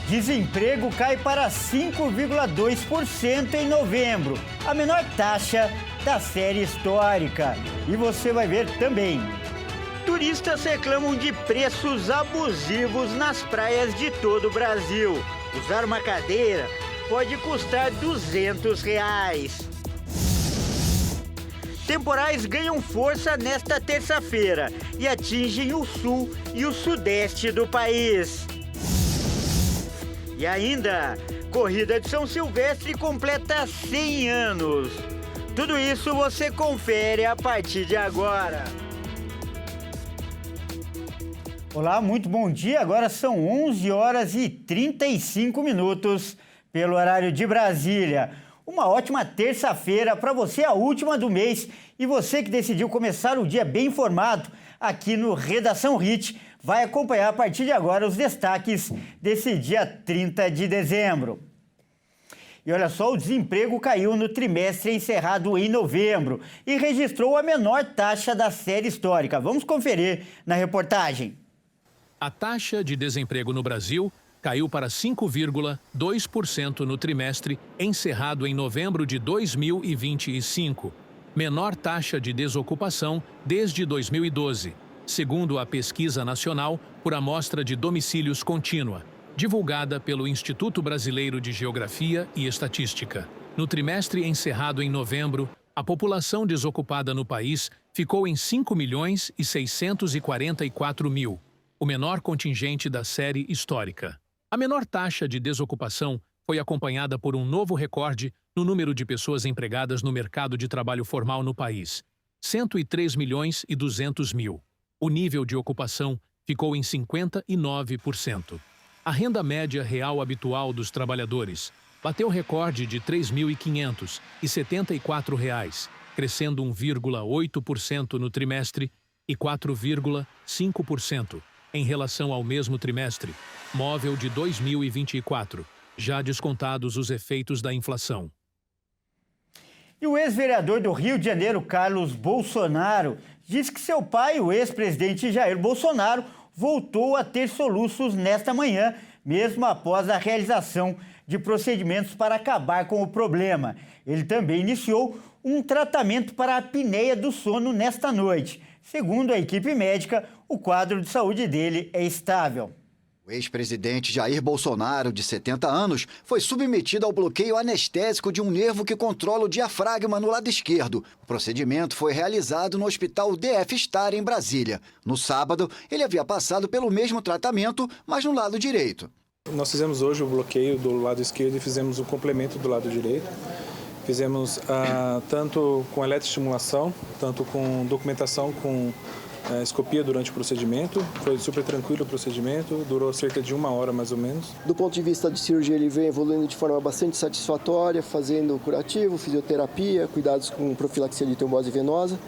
Desemprego cai para 5,2% em novembro, a menor taxa da série histórica. E você vai ver também. Turistas reclamam de preços abusivos nas praias de todo o Brasil. Usar uma cadeira pode custar R$200. Temporais ganham força nesta terça-feira e atingem o sul e o sudeste do país. E ainda, Corrida de São Silvestre completa 100 anos. Tudo isso você confere a partir de agora. Olá, muito bom dia. Agora são 11 horas e 35 minutos pelo horário de Brasília. Uma ótima terça-feira para você, a última do mês. E você que decidiu começar o dia bem informado aqui no Redação HIT, vai acompanhar a partir de agora os destaques desse dia 30 de dezembro. E olha só, o desemprego caiu no trimestre encerrado em novembro e registrou a menor taxa da série histórica. Vamos conferir na reportagem. A taxa de desemprego no Brasil caiu para 5,2% no trimestre encerrado em novembro de 2025. Menor taxa de desocupação desde 2012, segundo a Pesquisa Nacional por Amostra de Domicílios Contínua, divulgada pelo Instituto Brasileiro de Geografia e Estatística. No trimestre encerrado em novembro, a população desocupada no país ficou em 5.644.000, o menor contingente da série histórica. A menor taxa de desocupação foi acompanhada por um novo recorde no número de pessoas empregadas no mercado de trabalho formal no país, 103.200.000. O nível de ocupação ficou em 59%. A renda média real habitual dos trabalhadores bateu recorde de R$ 3.574, crescendo 1,8% no trimestre e 4,5% em relação ao mesmo trimestre móvel de 2024, já descontados os efeitos da inflação. E o ex-vereador do Rio de Janeiro, Carlos Bolsonaro, diz que seu pai, o ex-presidente Jair Bolsonaro, voltou a ter soluços nesta manhã, mesmo após a realização de procedimentos para acabar com o problema. Ele também iniciou um tratamento para a apneia do sono nesta noite. Segundo a equipe médica, o quadro de saúde dele é estável. O ex-presidente Jair Bolsonaro, de 70 anos, foi submetido ao bloqueio anestésico de um nervo que controla o diafragma no lado esquerdo. O procedimento foi realizado no Hospital DF Star, em Brasília. No sábado, ele havia passado pelo mesmo tratamento, mas no lado direito. Nós fizemos hoje o bloqueio do lado esquerdo e fizemos o complemento do lado direito. Fizemos tanto com eletroestimulação, tanto com documentação com escopia durante o procedimento. Foi super tranquilo o procedimento, durou cerca de 1 hora mais ou menos. Do ponto de vista de cirurgia, ele vem evoluindo de forma bastante satisfatória, fazendo curativo, fisioterapia, cuidados com profilaxia de trombose venosa.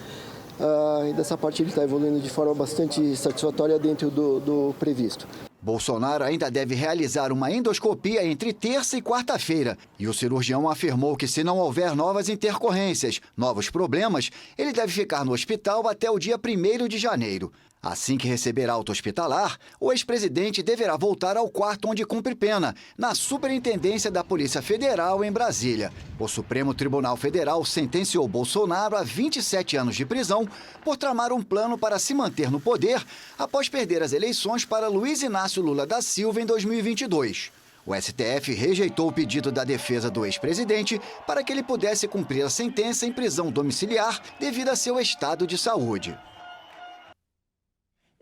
E dessa parte ele está evoluindo de forma bastante satisfatória dentro do previsto. Bolsonaro ainda deve realizar uma endoscopia entre terça e quarta-feira. E o cirurgião afirmou que, se não houver novas intercorrências, novos problemas, ele deve ficar no hospital até o dia 1º de janeiro. Assim que receber alta hospitalar, o ex-presidente deverá voltar ao quarto onde cumpre pena, na Superintendência da Polícia Federal, em Brasília. O Supremo Tribunal Federal sentenciou Bolsonaro a 27 anos de prisão por tramar um plano para se manter no poder após perder as eleições para Luiz Inácio Lula da Silva em 2022. O STF rejeitou o pedido da defesa do ex-presidente para que ele pudesse cumprir a sentença em prisão domiciliar devido a seu estado de saúde.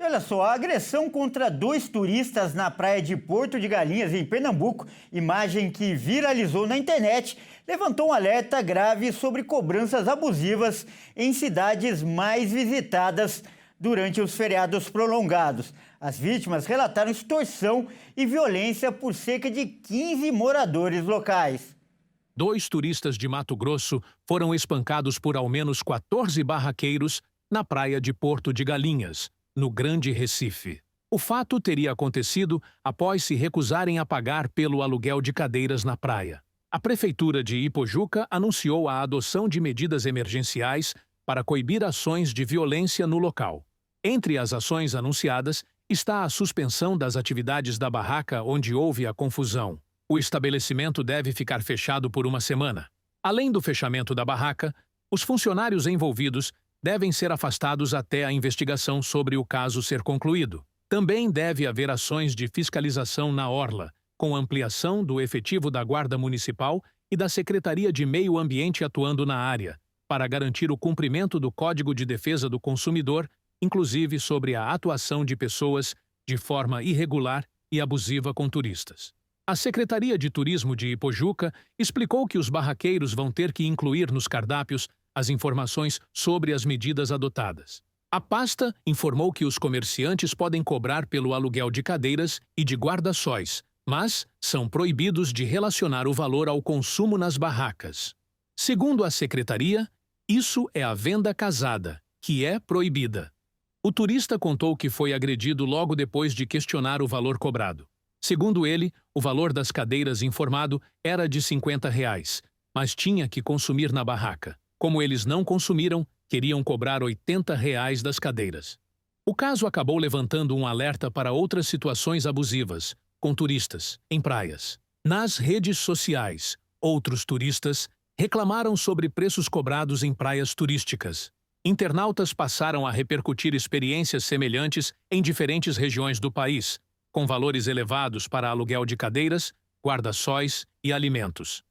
E olha só, a agressão contra 2 turistas na praia de Porto de Galinhas, em Pernambuco, imagem que viralizou na internet, levantou um alerta grave sobre cobranças abusivas em cidades mais visitadas durante os feriados prolongados. As vítimas relataram extorsão e violência por cerca de 15 moradores locais. 2 turistas de Mato Grosso foram espancados por ao menos 14 barraqueiros na praia de Porto de Galinhas, no Grande Recife. O fato teria acontecido após se recusarem a pagar pelo aluguel de cadeiras na praia. A Prefeitura de Ipojuca anunciou a adoção de medidas emergenciais para coibir ações de violência no local. Entre as ações anunciadas está a suspensão das atividades da barraca onde houve a confusão. O estabelecimento deve ficar fechado por uma semana. Além do fechamento da barraca, os funcionários envolvidos devem ser afastados até a investigação sobre o caso ser concluído. Também deve haver ações de fiscalização na orla, com ampliação do efetivo da Guarda Municipal e da Secretaria de Meio Ambiente atuando na área, para garantir o cumprimento do Código de Defesa do Consumidor, inclusive sobre a atuação de pessoas de forma irregular e abusiva com turistas. A Secretaria de Turismo de Ipojuca explicou que os barraqueiros vão ter que incluir nos cardápios as informações sobre as medidas adotadas. A pasta informou que os comerciantes podem cobrar pelo aluguel de cadeiras e de guarda-sóis, mas são proibidos de relacionar o valor ao consumo nas barracas. Segundo a Secretaria, isso é a venda casada, que é proibida. O turista contou que foi agredido logo depois de questionar o valor cobrado. Segundo ele, o valor das cadeiras informado era de R$ 50, mas tinha que consumir na barraca. Como eles não consumiram, queriam cobrar R$ 80 das cadeiras. O caso acabou levantando um alerta para outras situações abusivas, com turistas, em praias. Nas redes sociais, outros turistas reclamaram sobre preços cobrados em praias turísticas. Internautas passaram a repercutir experiências semelhantes em diferentes regiões do país, com valores elevados para aluguel de cadeiras, guarda-sóis e alimentos.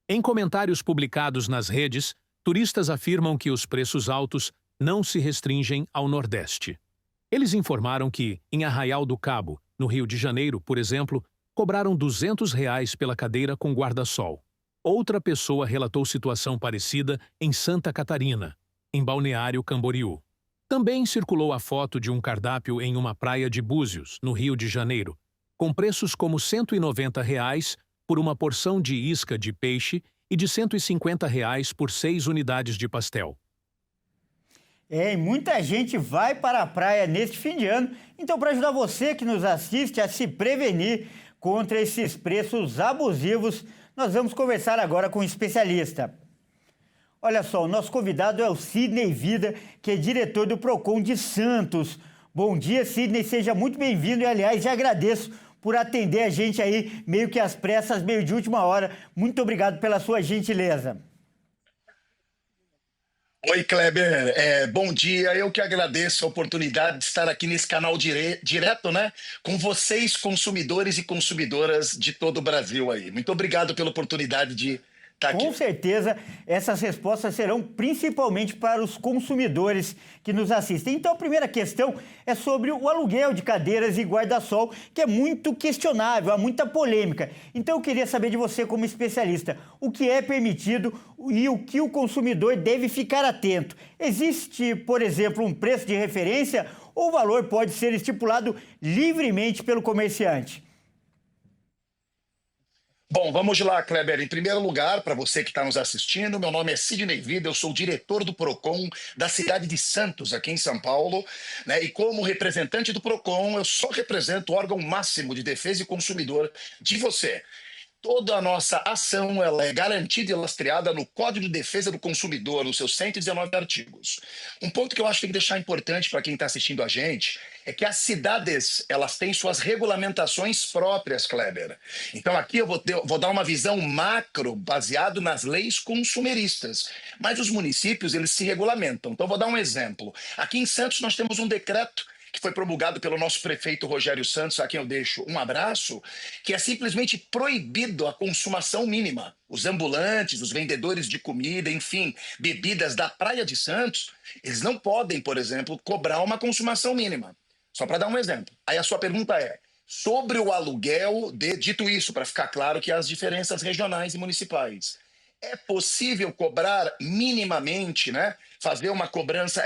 Em comentários publicados nas redes, turistas afirmam que os preços altos não se restringem ao Nordeste. Eles informaram que, em Arraial do Cabo, no Rio de Janeiro, por exemplo, cobraram R$ 200 pela cadeira com guarda-sol. Outra pessoa relatou situação parecida em Santa Catarina, em Balneário Camboriú. Também circulou a foto de um cardápio em uma praia de Búzios, no Rio de Janeiro, com preços como R$ 190 por uma porção de isca de peixe e de R$ 150 por 6 unidades de pastel. E muita gente vai para a praia neste fim de ano, então para ajudar você que nos assiste a se prevenir contra esses preços abusivos, nós vamos conversar agora com um especialista. Olha só, o nosso convidado é o Sidney Vida, que é diretor do Procon de Santos. Bom dia, Sidney, seja muito bem-vindo e, aliás, já agradeço por atender a gente aí, meio que às pressas, meio de última hora. Muito obrigado pela sua gentileza. Oi, Kleber, bom dia. Eu que agradeço a oportunidade de estar aqui nesse canal direto, né, com vocês, consumidores e consumidoras de todo o Brasil aí. Muito obrigado pela oportunidade de estar aqui. Com certeza, essas respostas serão principalmente para os consumidores que nos assistem. Então, a primeira questão é sobre o aluguel de cadeiras e guarda-sol, que é muito questionável, há muita polêmica. Então, eu queria saber de você, como especialista, o que é permitido e o que o consumidor deve ficar atento. Existe, por exemplo, um preço de referência ou o valor pode ser estipulado livremente pelo comerciante? Bom, vamos lá, Kleber. Em primeiro lugar, para você que está nos assistindo, meu nome é Sidney Vida, eu sou diretor do Procon da cidade de Santos, aqui em São Paulo, né? E como representante do Procon, eu só represento o órgão máximo de defesa e consumidor de você. Toda a nossa ação ela é garantida e lastreada no Código de Defesa do Consumidor, nos seus 119 artigos. Um ponto que eu acho que tem que deixar importante para quem está assistindo a gente é que as cidades elas têm suas regulamentações próprias, Kleber. Então aqui eu vou dar uma visão macro baseado nas leis consumeristas. Mas os municípios eles se regulamentam. Então eu vou dar um exemplo. Aqui em Santos nós temos um decreto que foi promulgado pelo nosso prefeito Rogério Santos, a quem eu deixo um abraço, que é simplesmente proibido a consumação mínima. Os ambulantes, os vendedores de comida, enfim, bebidas da Praia de Santos, eles não podem, por exemplo, cobrar uma consumação mínima. Só para dar um exemplo. Aí a sua pergunta é, sobre o aluguel, dito isso, para ficar claro que há as diferenças regionais e municipais. É possível cobrar minimamente, né? Fazer uma cobrança,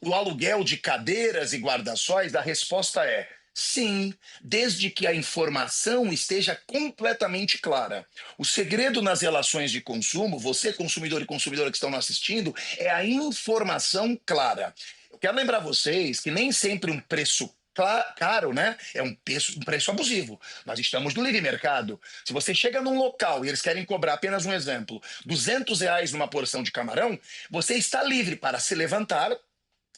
o aluguel de cadeiras e guarda-sóis? A resposta é sim, desde que a informação esteja completamente clara. O segredo nas relações de consumo, você consumidor e consumidora que estão nos assistindo, é a informação clara. Eu quero lembrar vocês que nem sempre um preço caro, né? É um preço abusivo. Nós estamos no livre mercado. Se você chega num local e eles querem cobrar, apenas um exemplo, R$ 200 numa porção de camarão, você está livre para se levantar,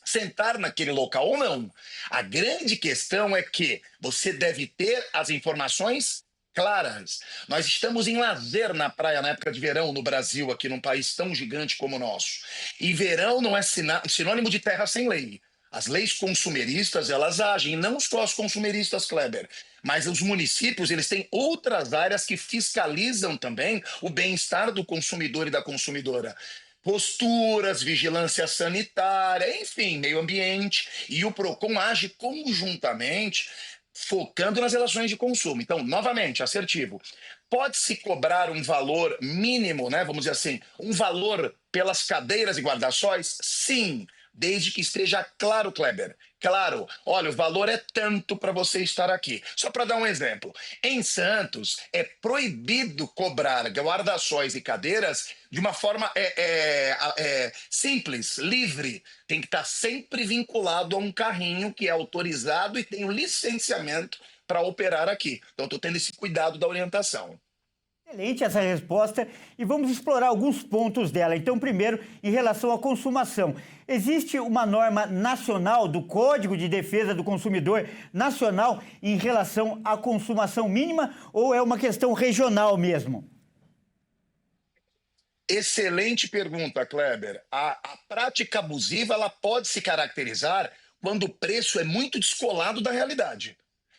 sentar naquele local ou não. A grande questão é que você deve ter as informações claras. Nós estamos em lazer na praia na época de verão no Brasil, aqui num país tão gigante como o nosso. E verão não é sinônimo de terra sem lei. As leis consumeristas, elas agem, não só as consumeristas, Kleber, mas os municípios, eles têm outras áreas que fiscalizam também o bem-estar do consumidor e da consumidora. Posturas, vigilância sanitária, enfim, meio ambiente. E o PROCON age conjuntamente, focando nas relações de consumo. Então, novamente, assertivo. Pode-se cobrar um valor mínimo, né? Vamos dizer assim, um valor pelas cadeiras e guarda-sóis? Sim, desde que esteja claro, Kleber. Claro, olha, o valor é tanto para você estar aqui. Só para dar um exemplo, em Santos é proibido cobrar guarda-sóis e cadeiras de uma forma simples, livre. Tem que estar sempre vinculado a um carrinho que é autorizado e tem o licenciamento para operar aqui. Então, estou tendo esse cuidado da orientação. Excelente essa resposta e vamos explorar alguns pontos dela. Então, primeiro, em relação à consumação. Existe uma norma nacional do Código de Defesa do Consumidor nacional em relação à consumação mínima ou é uma questão regional mesmo? Excelente pergunta, Kleber. A prática abusiva ela pode se caracterizar quando o preço é muito descolado da realidade.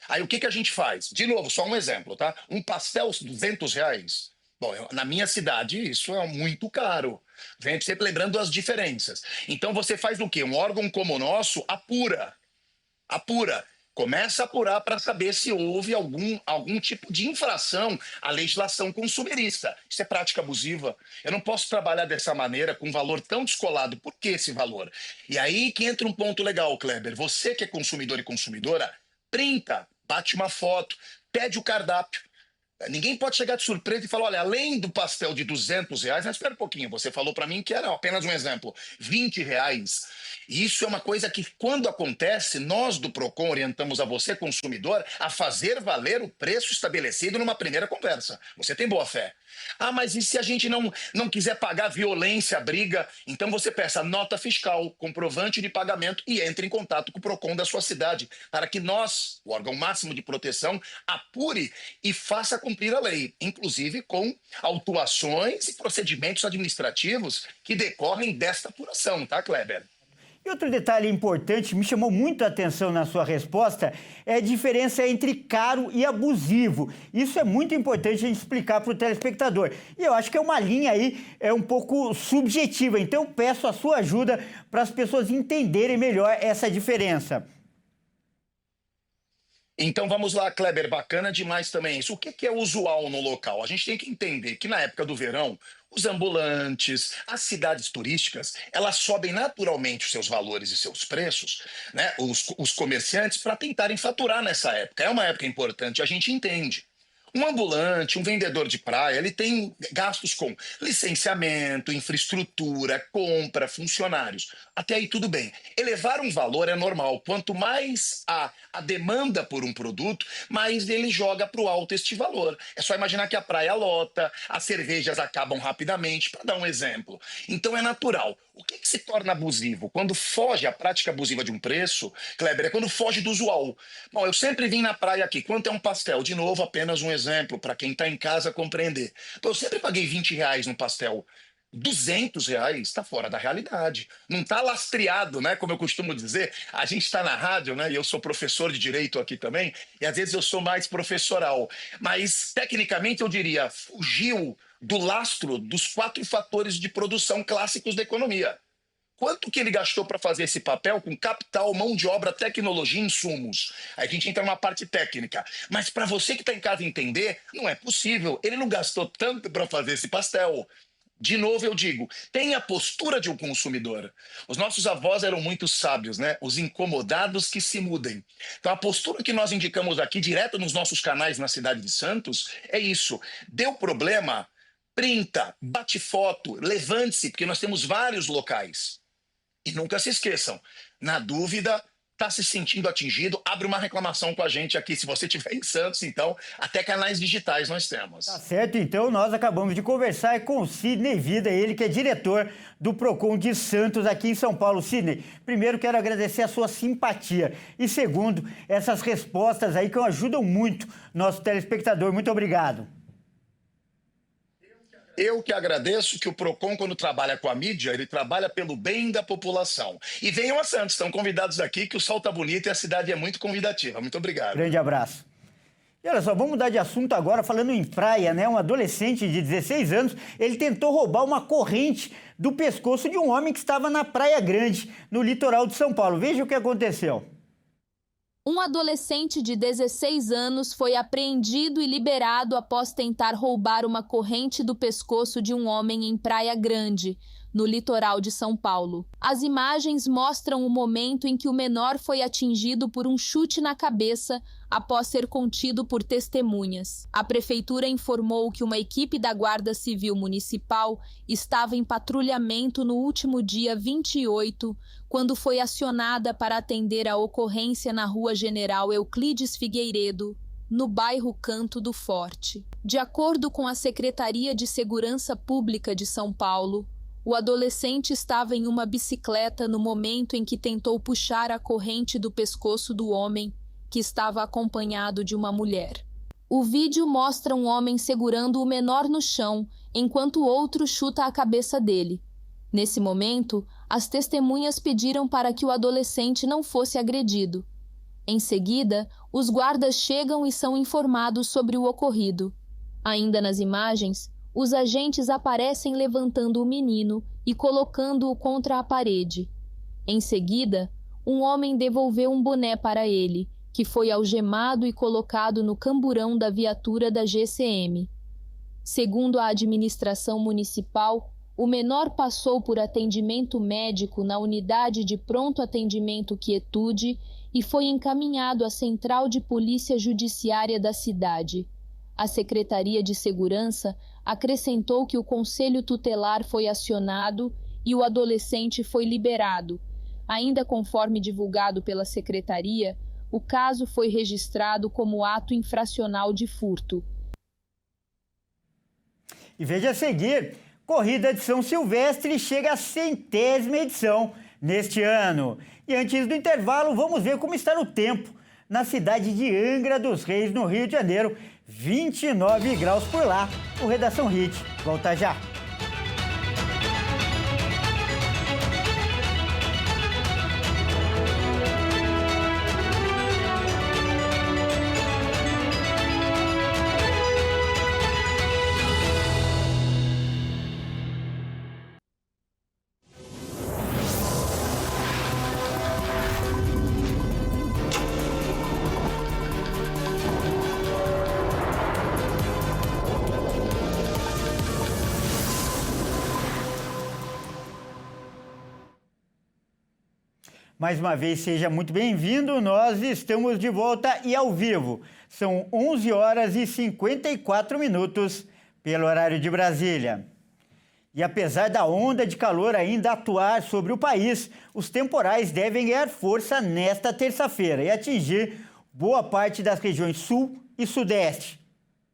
Aí o que a gente faz? De novo, só um exemplo, tá? Um pastel, R$ 200. Bom, na minha cidade isso é muito caro. Vem sempre lembrando as diferenças. Então você faz o quê? Um órgão como o nosso apura. Começa a apurar para saber se houve algum tipo de infração à legislação consumerista. Isso é prática abusiva. Eu não posso trabalhar dessa maneira com um valor tão descolado. Por que esse valor? E aí que entra um ponto legal, Kleber. Você que é consumidor e consumidora, printa, bate uma foto, pede o cardápio. Ninguém pode chegar de surpresa e falar, olha, além do pastel de R$ 200, mas espera um pouquinho, você falou para mim que era apenas um exemplo, R$ 20. Isso é uma coisa que, quando acontece, nós do PROCON orientamos a você, consumidor, a fazer valer o preço estabelecido numa primeira conversa. Você tem boa fé. Ah, mas e se a gente não quiser pagar violência, briga? Então você peça nota fiscal, comprovante de pagamento e entre em contato com o PROCON da sua cidade, para que nós, o órgão máximo de proteção, apure e faça cumprir a lei, inclusive com autuações e procedimentos administrativos que decorrem desta apuração, tá, Kleber? E outro detalhe importante, me chamou muito a atenção na sua resposta, é a diferença entre caro e abusivo. Isso é muito importante a gente explicar para o telespectador. E eu acho que é uma linha aí um pouco subjetiva, então eu peço a sua ajuda para as pessoas entenderem melhor essa diferença. Então vamos lá, Kleber, bacana demais também isso. O que é usual no local? A gente tem que entender que na época do verão, os ambulantes, as cidades turísticas, elas sobem naturalmente os seus valores e seus preços, né? Os comerciantes, para tentarem faturar nessa época. É uma época importante, a gente entende. Um ambulante, um vendedor de praia, ele tem gastos com licenciamento, infraestrutura, compra, funcionários. Até aí tudo bem. Elevar um valor é normal. Quanto mais a demanda por um produto, mais ele joga para o alto este valor. É só imaginar que a praia lota, as cervejas acabam rapidamente, para dar um exemplo. Então é natural. O que se torna abusivo? Quando foge a prática abusiva de um preço, Kleber, é quando foge do usual. Bom, eu sempre vim na praia aqui. Quanto é um pastel? De novo, apenas um exemplo, para quem está em casa compreender. Pô, eu sempre paguei R$ 20 no pastel. R$ 200 está fora da realidade. Não está lastreado, né? Como eu costumo dizer, a gente está na rádio, né? E eu sou professor de direito aqui também, e às vezes eu sou mais professoral. Mas, tecnicamente, eu diria, fugiu do lastro dos 4 fatores de produção clássicos da economia. Quanto que ele gastou para fazer esse papel com capital, mão de obra, tecnologia e insumos? Aí a gente entra numa parte técnica. Mas para você que está em casa entender, não é possível. Ele não gastou tanto para fazer esse pastel. De novo eu digo, tem a postura de um consumidor. Os nossos avós eram muito sábios, né? Os incomodados que se mudem. Então a postura que nós indicamos aqui, direto nos nossos canais na cidade de Santos, é isso. Deu problema? Printa, bate foto, levante-se, porque nós temos vários locais. E nunca se esqueçam, na dúvida, está se sentindo atingido, abre uma reclamação com a gente aqui. Se você estiver em Santos, então, até canais digitais nós temos. Tá certo, então nós acabamos de conversar com o Sidney Vida, ele que é diretor do PROCON de Santos aqui em São Paulo. Sidney, primeiro quero agradecer a sua simpatia e segundo, essas respostas aí que ajudam muito nosso telespectador. Muito obrigado. Eu que agradeço que o PROCON, quando trabalha com a mídia, ele trabalha pelo bem da população. E venham a Santos, estão convidados aqui, que o sol tá bonito e a cidade é muito convidativa. Muito obrigado. Grande abraço. E olha só, vamos mudar de assunto agora, falando em praia, né? Um adolescente de 16 anos, ele tentou roubar uma corrente do pescoço de um homem que estava na Praia Grande, no litoral de São Paulo. Veja o que aconteceu. Um adolescente de 16 anos foi apreendido e liberado após tentar roubar uma corrente do pescoço de um homem em Praia Grande, no litoral de São Paulo. As imagens mostram o momento em que o menor foi atingido por um chute na cabeça após ser contido por testemunhas. A prefeitura informou que uma equipe da Guarda Civil Municipal estava em patrulhamento no último dia 28, quando foi acionada para atender a ocorrência na Rua General Euclides Figueiredo, no bairro Canto do Forte. De acordo com a Secretaria de Segurança Pública de São Paulo, o adolescente estava em uma bicicleta no momento em que tentou puxar a corrente do pescoço do homem, que estava acompanhado de uma mulher. O vídeo mostra um homem segurando o menor no chão, enquanto o outro chuta a cabeça dele. Nesse momento, as testemunhas pediram para que o adolescente não fosse agredido. Em seguida, os guardas chegam e são informados sobre o ocorrido. Ainda nas imagens, os agentes aparecem levantando o menino e colocando-o contra a parede. Em seguida, um homem devolveu um boné para ele, que foi algemado e colocado no camburão da viatura da GCM. Segundo a administração municipal, o menor passou por atendimento médico na unidade de pronto atendimento Quietude e foi encaminhado à Central de Polícia Judiciária da cidade. A Secretaria de Segurança acrescentou que o Conselho Tutelar foi acionado e o adolescente foi liberado. Ainda conforme divulgado pela Secretaria, o caso foi registrado como ato infracional de furto. E veja a seguir, Corrida de São Silvestre chega à 100ª edição neste ano. E antes do intervalo, vamos ver como está no tempo. Na cidade de Angra dos Reis, no Rio de Janeiro, 29 graus por lá. O Redação Hit volta já. Mais uma vez, seja muito bem-vindo. Nós estamos de volta e ao vivo. São 11 horas e 54 minutos pelo horário de Brasília. E apesar da onda de calor ainda atuar sobre o país, os temporais devem ganhar força nesta terça-feira e atingir boa parte das regiões sul e sudeste.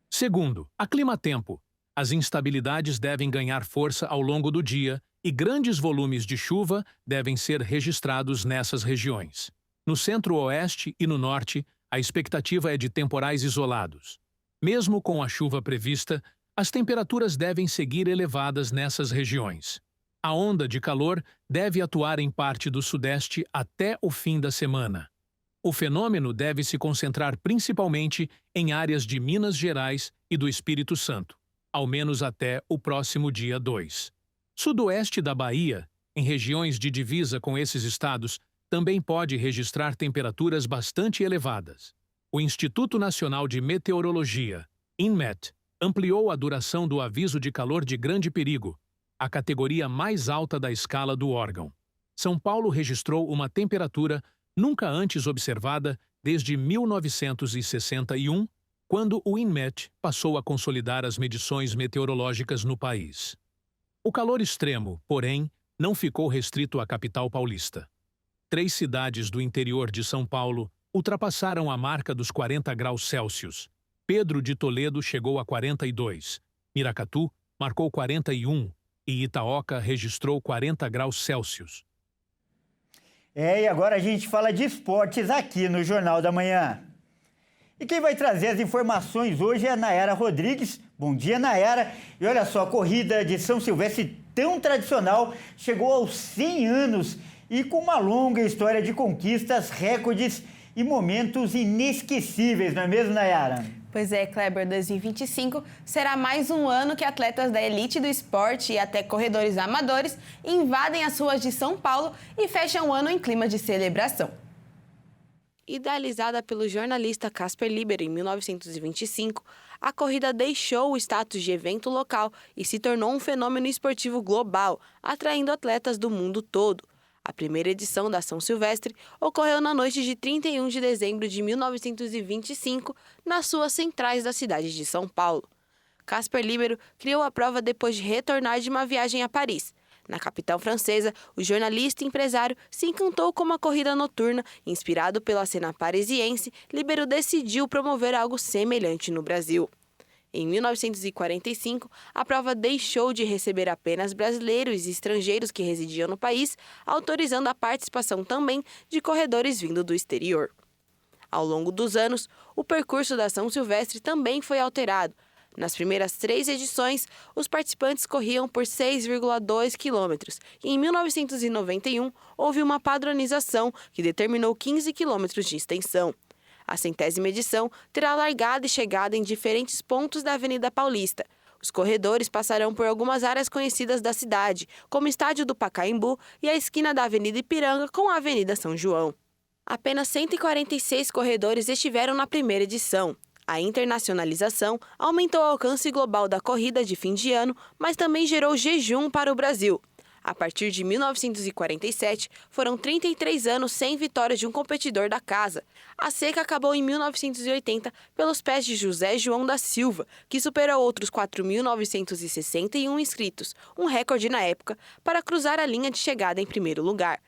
Segundo, a Climatempo, as instabilidades devem ganhar força ao longo do dia e grandes volumes de chuva devem ser registrados nessas regiões. No centro-oeste e no norte, a expectativa é de temporais isolados. Mesmo com a chuva prevista, as temperaturas devem seguir elevadas nessas regiões. A onda de calor deve atuar em parte do sudeste até o fim da semana. O fenômeno deve se concentrar principalmente em áreas de Minas Gerais e do Espírito Santo, ao menos até o próximo dia 2. Sudoeste da Bahia, em regiões de divisa com esses estados, também pode registrar temperaturas bastante elevadas. O Instituto Nacional de Meteorologia, INMET, ampliou a duração do aviso de calor de grande perigo, a categoria mais alta da escala do órgão. São Paulo registrou uma temperatura nunca antes observada desde 1961, quando o INMET passou a consolidar as medições meteorológicas no país. O calor extremo, porém, não ficou restrito à capital paulista. 3 cidades do interior de São Paulo ultrapassaram a marca dos 40 graus Celsius. Pedro de Toledo chegou a 42, Miracatu marcou 41 e Itaoca registrou 40 graus Celsius. E agora a gente fala de esportes aqui no Jornal da Manhã. E quem vai trazer as informações hoje é a Nayara Rodrigues. Bom dia, Nayara. E olha só, a corrida de São Silvestre tão tradicional chegou aos 100 anos e com uma longa história de conquistas, recordes e momentos inesquecíveis, não é mesmo, Nayara? Pois é, Kleber, 2025 será mais um ano que atletas da elite do esporte e até corredores amadores invadem as ruas de São Paulo e fecham o ano em clima de celebração. Idealizada pelo jornalista Casper Libero em 1925, a corrida deixou o status de evento local e se tornou um fenômeno esportivo global, atraindo atletas do mundo todo. A primeira edição da São Silvestre ocorreu na noite de 31 de dezembro de 1925, nas ruas centrais da cidade de São Paulo. Casper Libero criou a prova depois de retornar de uma viagem a Paris. Na capital francesa, o jornalista e empresário se encantou com uma corrida noturna. Inspirado pela cena parisiense, Libero decidiu promover algo semelhante no Brasil. Em 1945, a prova deixou de receber apenas brasileiros e estrangeiros que residiam no país, autorizando a participação também de corredores vindo do exterior. Ao longo dos anos, o percurso da São Silvestre também foi alterado. Nas primeiras 3 edições, os participantes corriam por 6,2 quilômetros e em 1991 houve uma padronização que determinou 15 quilômetros de extensão. A 100ª edição terá largada e chegada em diferentes pontos da Avenida Paulista. Os corredores passarão por algumas áreas conhecidas da cidade, como o Estádio do Pacaembu e a esquina da Avenida Ipiranga com a Avenida São João. Apenas 146 corredores estiveram na primeira edição. A internacionalização aumentou o alcance global da corrida de fim de ano, mas também gerou jejum para o Brasil. A partir de 1947, foram 33 anos sem vitória de um competidor da casa. A seca acabou em 1980 pelos pés de José João da Silva, que superou outros 4.961 inscritos, um recorde na época, para cruzar a linha de chegada em primeiro lugar.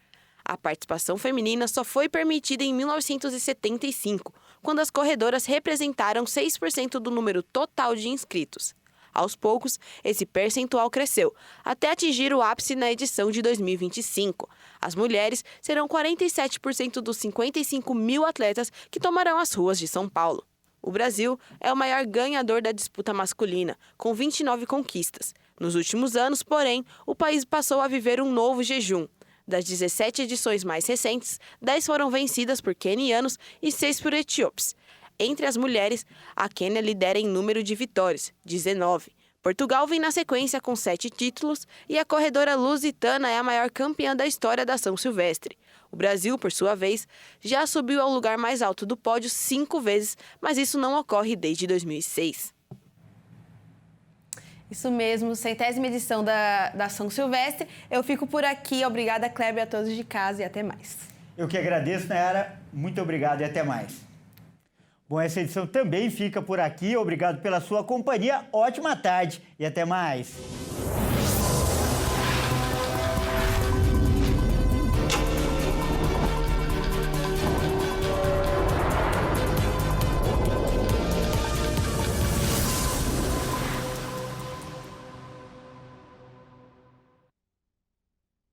A participação feminina só foi permitida em 1975, quando as corredoras representaram 6% do número total de inscritos. Aos poucos, esse percentual cresceu, até atingir o ápice na edição de 2025. As mulheres serão 47% dos 55 mil atletas que tomarão as ruas de São Paulo. O Brasil é o maior ganhador da disputa masculina, com 29 conquistas. Nos últimos anos, porém, o país passou a viver um novo jejum. Das 17 edições mais recentes, 10 foram vencidas por quenianos e 6 por etíopes. Entre as mulheres, a Quênia lidera em número de vitórias, 19. Portugal vem na sequência com 7 títulos e a corredora lusitana é a maior campeã da história da São Silvestre. O Brasil, por sua vez, já subiu ao lugar mais alto do pódio 5 vezes, mas isso não ocorre desde 2006. Isso mesmo, 100ª edição da São Silvestre. Eu fico por aqui. Obrigada, Kleber, a todos de casa e até mais. Eu que agradeço, Nayara. Muito obrigado e até mais. Bom, essa edição também fica por aqui. Obrigado pela sua companhia. Ótima tarde e até mais.